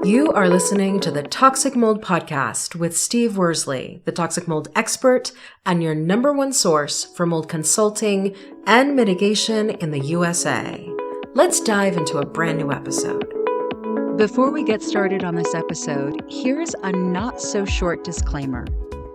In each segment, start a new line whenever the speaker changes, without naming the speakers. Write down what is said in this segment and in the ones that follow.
You are listening to the Toxic Mold Podcast with Steve Worsley, the toxic mold expert and your number one source for mold consulting and mitigation in the USA. Let's dive into a brand new episode.
Before we get started on this episode, here's a not-so-short disclaimer.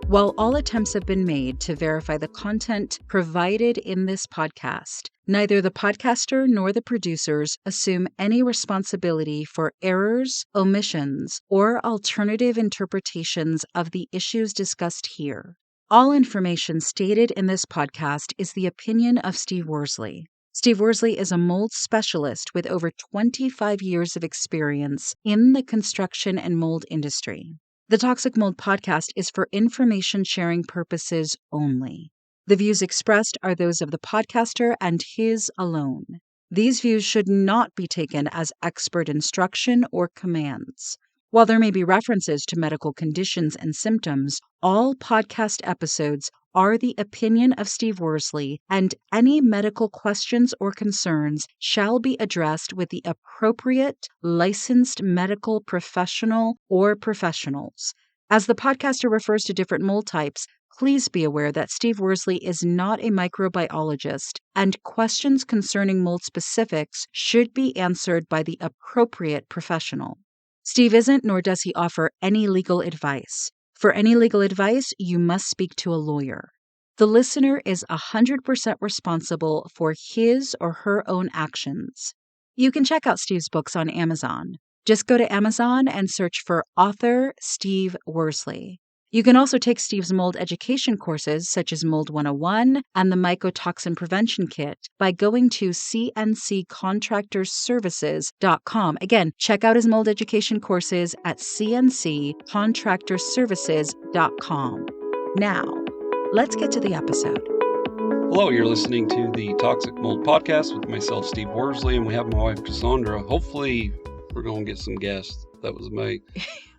While all attempts have been made to verify the content provided in this podcast, neither the podcaster nor the producers assume any responsibility for errors, omissions, or alternative interpretations of the issues discussed here. All information stated in this podcast is the opinion of Steve Worsley. Steve Worsley is a mold specialist with over 25 years of experience in the construction and mold industry. The Toxic Mold Podcast is for information sharing purposes only. The views expressed are those of the podcaster and his alone. These views should not be taken as expert instruction or commands. While there may be references to medical conditions and symptoms, all podcast episodes are the opinion of Steve Worsley, and any medical questions or concerns shall be addressed with the appropriate licensed medical professional or professionals. As the podcaster refers to different mold types, please be aware that Steve Worsley is not a microbiologist, and questions concerning mold specifics should be answered by the appropriate professional. Steve isn't, nor does he offer any legal advice. For any legal advice, you must speak to a lawyer. The listener is 100% responsible for his or her own actions. You can check out Steve's books on Amazon. Just go to Amazon and search for author Steve Worsley. You can also take Steve's mold education courses, such as Mold 101 and the Mycotoxin Prevention Kit, by going to cnccontractorservices.com. Again, check out his mold education courses at cnccontractorservices.com. Now, let's get to the episode.
Hello, you're listening to the Toxic Mold Podcast with myself, Steve Worsley, and we have my wife, Cassandra. Hopefully, we're going to get some guests. That was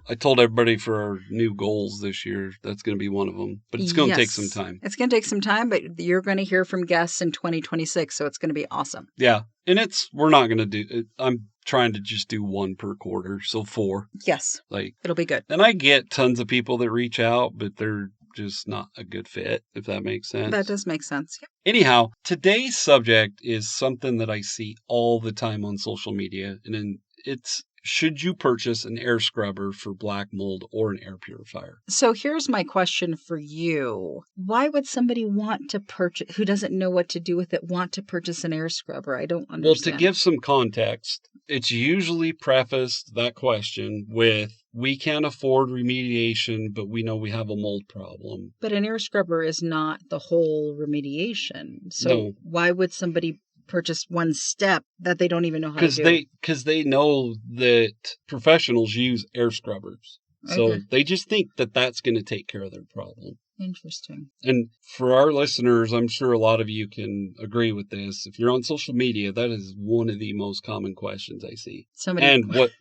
I told everybody for our new goals this year, that's going to be one of them. But it's going to take some time.
It's going to take some time, but you're going to hear from guests in 2026, so it's going to be awesome.
Yeah. And we're not going to do it. I'm trying to just do one per quarter, so 4.
Yes. It'll be good.
And I get tons of people that reach out, but they're just not a good fit, if that makes sense.
That does make sense. Yeah.
Anyhow, today's subject is something that I see all the time on social media, and it's, should you purchase an air scrubber for black mold or an air purifier?
So here's my question for you. Why would somebody want to purchase, who doesn't know what to do with it, want to purchase an air scrubber? I don't understand.
Well, to give some context, it's usually prefaced, that question, with, we can't afford remediation, but we know we have a mold problem.
But an air scrubber is not the whole remediation. So
No.
Why would somebody purchase one step that they don't even know how to do?
Because they know that professionals use air scrubbers. So
Okay.
they just think that that's going to take care of their problem.
Interesting.
And for our listeners, I'm sure a lot of you can agree with this. If you're on social media, that is one of the most common questions I see. And what,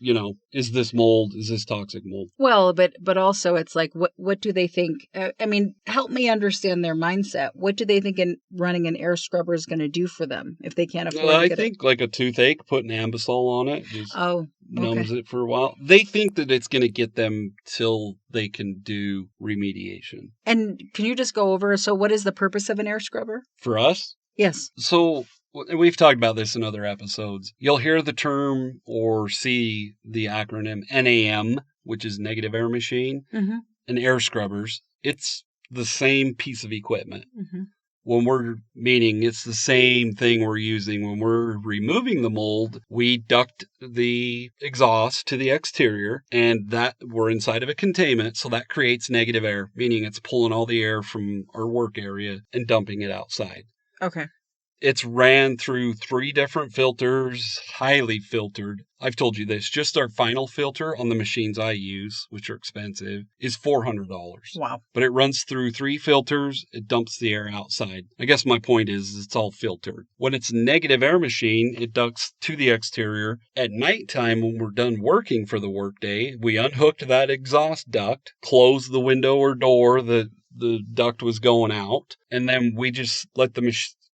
is this mold? Is this toxic mold?
Well, but also it's like, what do they think? I mean, help me understand their mindset. What do they think running an air scrubber is going to do for them if they can't afford to get
I think like a toothache, putting Ambisol on it just numbs
okay.
it for a while. They think that it's going to get them till they can do remediation.
And can you just go over, so what is the purpose of an air scrubber?
For us?
Yes.
So we've talked about this in other episodes. You'll hear the term or see the acronym NAM, which is negative air machine,
Mm-hmm.
and air scrubbers. It's the same piece of equipment.
Mm-hmm.
Meaning it's the same thing we're using when we're removing the mold. We duct the exhaust to the exterior, and that we're inside of a containment, so that creates negative air, meaning it's pulling all the air from our work area and dumping it outside.
Okay.
It's ran through 3 different filters, highly filtered. I've told you this, just our final filter on the machines I use, which are expensive, is $400.
Wow.
But it runs through 3 filters, it dumps the air outside. I guess my point is it's all filtered. When it's a negative air machine, it ducts to the exterior. At nighttime, when we're done working for the workday, we unhooked that exhaust duct, closed the window or door that the duct was going out, and then we just let the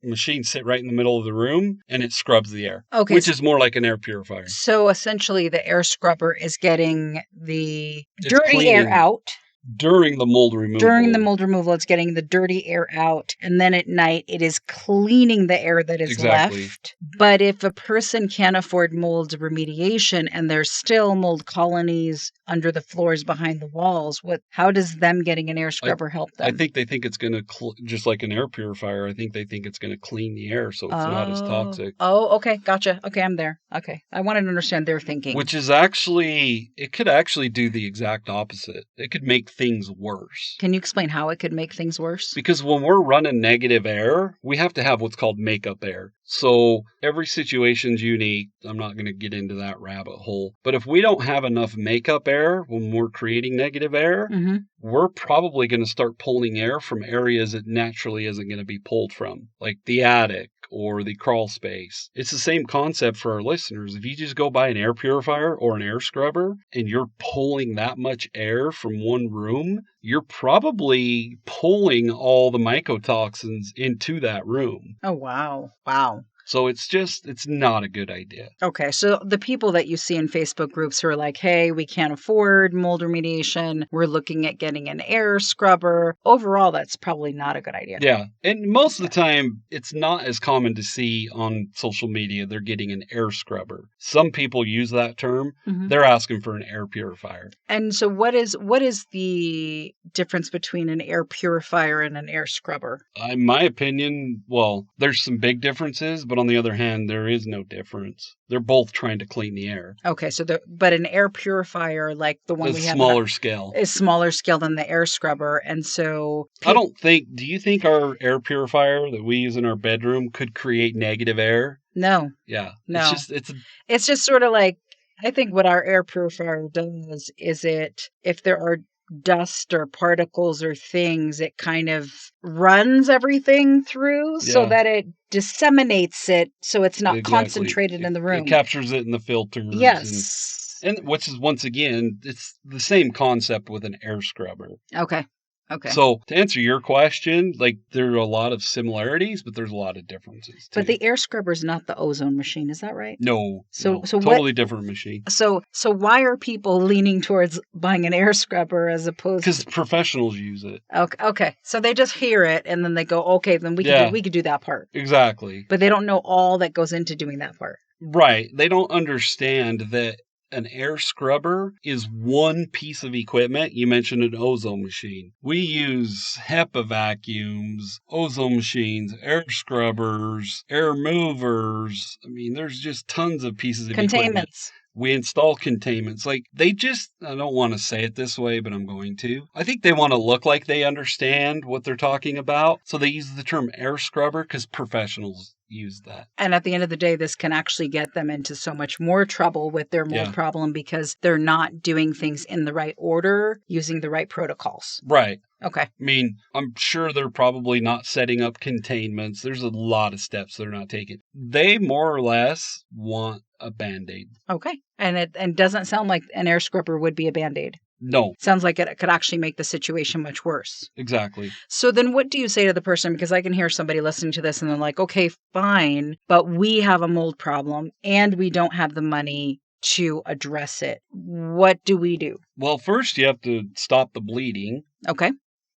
machine sit right in the middle of the room, and it scrubs the air,
Okay,
which is more like an air purifier.
So essentially, the air scrubber is getting the
It's
dirty air
cleaning
out.
During the mold removal.
During the mold removal, it's getting the dirty air out. And then at night, it is cleaning the air that is left. But if a person can't afford mold remediation and there's still mold colonies under the floors behind the walls, how does them getting an air scrubber help them?
I think they think it's going to, just like an air purifier, I think they think it's going to clean the air so it's not as toxic.
Oh, okay. Gotcha. Okay, I'm there. Okay. I wanted to understand their thinking.
Which is actually, it could actually do the exact opposite. It could make things worse.
Can you explain how it could make things worse?
Because when we're running negative air, we have to have what's called makeup air. So every situation's unique. I'm not going to get into that rabbit hole. But if we don't have enough makeup air when we're creating negative air, we're probably going to start pulling air from areas it naturally isn't going to be pulled from, like the attic or the crawl space. It's the same concept for our listeners. If you just go buy an air purifier or an air scrubber and you're pulling that much air from one room, you're probably pulling all the mycotoxins into that room.
Oh, wow. Wow.
So it's not a good idea.
Okay, so the people that you see in Facebook groups who are like, hey, we can't afford mold remediation, we're looking at getting an air scrubber. Overall, that's probably not a good idea.
Yeah, and most of the time, it's not as common to see on social media they're getting an air scrubber. Some people use that term. They're asking for an air purifier.
And so what is the difference between an air purifier and an air scrubber?
In my opinion, well, there's some big differences, but on the other hand, there is no difference. They're both trying to clean the air.
Okay, but an air purifier, like the one we have,
smaller scale,
is smaller scale than the air scrubber, and so
do you think our air purifier that we use in our bedroom could create negative air?
No.
Yeah.
No. It's just sort of like, I think what our air purifier does is if there are dust or particles or things, it kind of runs everything through so that it disseminates it so it's not concentrated in the room.
It captures it in the filters.
Yes.
And which is, once again, it's the same concept with an air scrubber.
Okay.
So to answer your question, like, there are a lot of similarities, but there's a lot of differences too.
But the air scrubber is not the ozone machine, is that right?
No.
So
totally different machine.
So why are people leaning towards buying an air scrubber as opposed?
Because professionals use it.
Okay. So they just hear it and then they go, okay, then we could do that part.
Exactly.
But they don't know all that goes into doing that part.
Right. They don't understand that an air scrubber is one piece of equipment. You mentioned an ozone machine. We use HEPA vacuums, ozone machines, air scrubbers, air movers. I mean, there's just tons of pieces of equipment. We install containments. Like, I don't want to say it this way, but I'm going to. I think they want to look like they understand what they're talking about. So they use the term air scrubber because professionals use that.
And at the end of the day, this can actually get them into so much more trouble with their mold problem because they're not doing things in the right order, using the right protocols.
Right.
Okay.
I mean, I'm sure they're probably not setting up containments. There's a lot of steps they're not taking. They more or less want a Band-Aid.
Okay. And it doesn't sound like an air scrubber would be a Band-Aid.
No.
Sounds like it could actually make the situation much worse.
Exactly.
So then what do you say to the person? Because I can hear somebody listening to this and they're like, okay, fine, but we have a mold problem and we don't have the money to address it. What do we do?
Well, first you have to stop the bleeding.
Okay.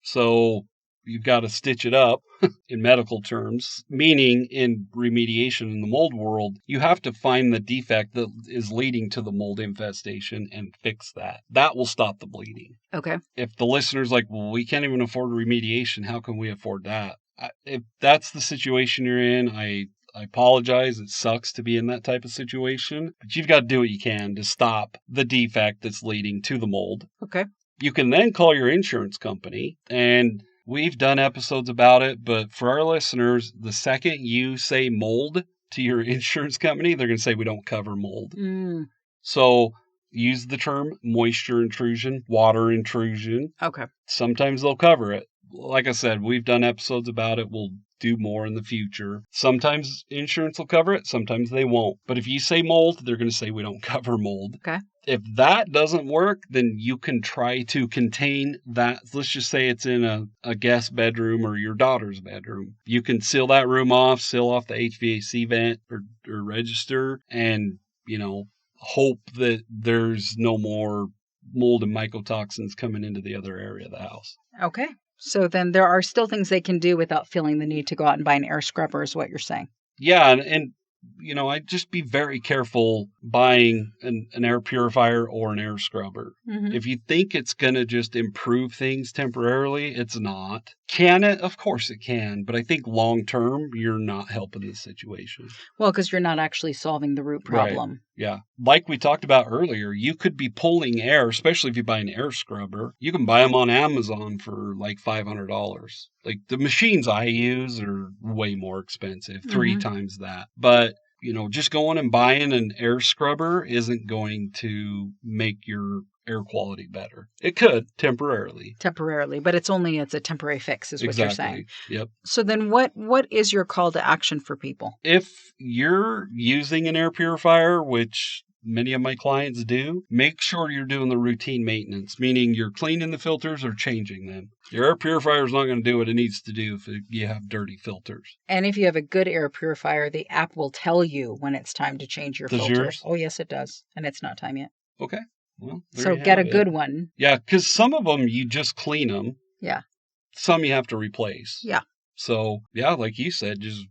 So you've got to stitch it up in medical terms, meaning in remediation in the mold world, you have to find the defect that is leading to the mold infestation and fix that. That will stop the bleeding.
Okay.
If the listener's like, well, we can't even afford remediation, how can we afford that? If that's the situation you're in, I apologize. It sucks to be in that type of situation, but you've got to do what you can to stop the defect that's leading to the mold.
Okay.
You can then call your insurance company, and we've done episodes about it, but for our listeners, the second you say mold to your insurance company, they're going to say we don't cover mold. So use the term moisture intrusion, water intrusion.
Okay.
Sometimes they'll cover it. Like I said, we've done episodes about it. We'll do more in the future. Sometimes insurance will cover it, sometimes they won't. But if you say mold, they're going to say we don't cover mold.
Okay.
If that doesn't work, then you can try to contain that. Let's just say it's in a guest bedroom or your daughter's bedroom. You can seal that room off, seal off the HVAC vent or register, and, hope that there's no more mold and mycotoxins coming into the other area of the house.
Okay. So then there are still things they can do without feeling the need to go out and buy an air scrubber is what you're saying.
Yeah, and I'd just be very careful buying an air purifier or an air scrubber.
Mm-hmm.
If you think it's going to just improve things temporarily, it's not. Can it? Of course it can. But I think long term, you're not helping the situation.
Well, because you're not actually solving the root problem.
Right. Yeah. Like we talked about earlier, you could be pulling air, especially if you buy an air scrubber. You can buy them on Amazon for like $500. Like the machines I use are way more expensive, 3 times that. But, just going and buying an air scrubber isn't going to make your air quality better. It could temporarily.
Temporarily, but it's a temporary fix is what you're saying.
Yep.
So then what is your call to action for people?
If you're using an air purifier, which many of my clients do, make sure you're doing the routine maintenance, meaning you're cleaning the filters or changing them. Your air purifier is not going to do what it needs to do if you have dirty filters.
And if you have a good air purifier, the app will tell you when it's time to change your filters.
Yours?
Oh, yes, it does. And it's not time yet.
Okay. Well,
so get a good one.
Yeah, because some of them, you just clean them.
Yeah.
Some you have to replace.
Yeah.
So, yeah, like you said, just,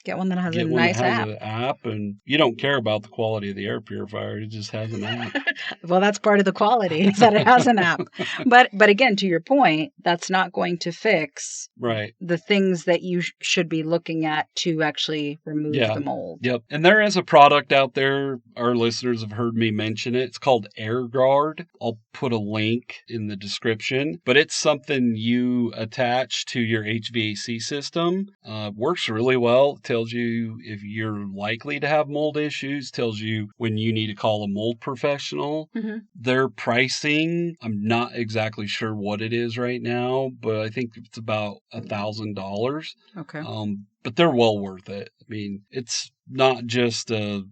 get one that has
get
a
one
nice
that has
app.
an app, and you don't care about the quality of the air purifier. It just has an app.
Well, that's part of the quality is that it has an app. But again, to your point, that's not going to fix the things that you should be looking at to actually remove the mold.
Yep. And there is a product out there. Our listeners have heard me mention it. It's called AirGuard. I'll put a link in the description. But it's something you attach to your HVAC system. Works really well. Tells you if you're likely to have mold issues, tells you when you need to call a mold professional.
Mm-hmm.
Their pricing, I'm not exactly sure what it is right now, but I think it's about $1,000.
Okay.
But they're well worth it. I mean, it's not just a,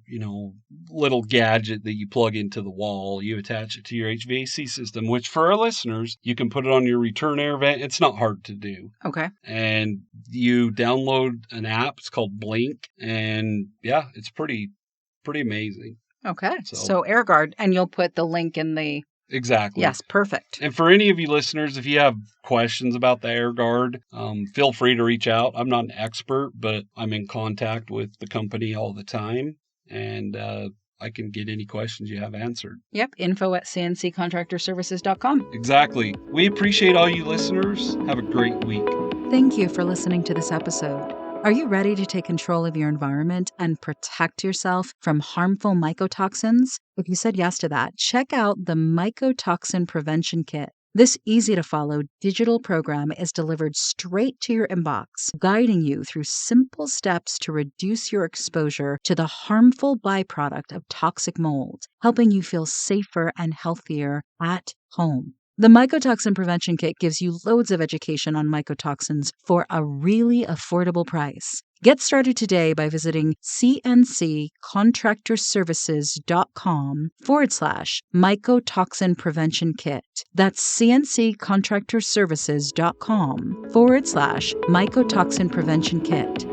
little gadget that you plug into the wall. You attach it to your HVAC system, which for our listeners, you can put it on your return air vent. It's not hard to do.
Okay.
And you download an app. It's called Blink. And yeah, it's pretty amazing.
Okay. So AirGuard, and you'll put the link in the...
Exactly.
Yes, perfect.
And for any of you listeners, if you have questions about the AirGuard, feel free to reach out. I'm not an expert, but I'm in contact with the company all the time, and I can get any questions you have answered.
Yep, info@cnccontractorservices.com.
Exactly. We appreciate all you listeners. Have a great week.
Thank you for listening to this episode. Are you ready to take control of your environment and protect yourself from harmful mycotoxins? If you said yes to that, check out the Mycotoxin Prevention Kit. This easy-to-follow digital program is delivered straight to your inbox, guiding you through simple steps to reduce your exposure to the harmful byproduct of toxic mold, helping you feel safer and healthier at home. The Mycotoxin Prevention Kit gives you loads of education on mycotoxins for a really affordable price. Get started today by visiting cnccontractorservices.com/mycotoxin prevention kit. That's cnccontractorservices.com/mycotoxin prevention kit.